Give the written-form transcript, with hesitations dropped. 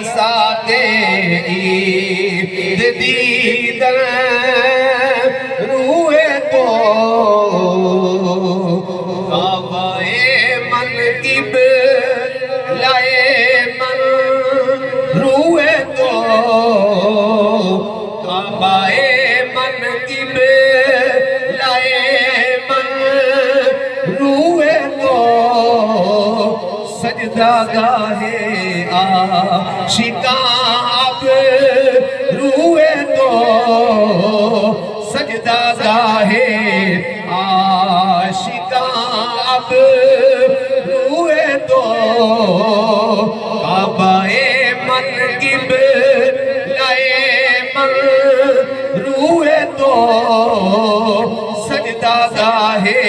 ساتے عید دیدن روئے تو کعبہ منقب لائے من روئے تو کعبہ منقب لائے من روئے تو سجدہ گاہے عاشقاں اب روئے تو سجدہ گاہے عاشقاں اب روئے تو کعبہ منقب لائے من روئے تو سجدہ گاہے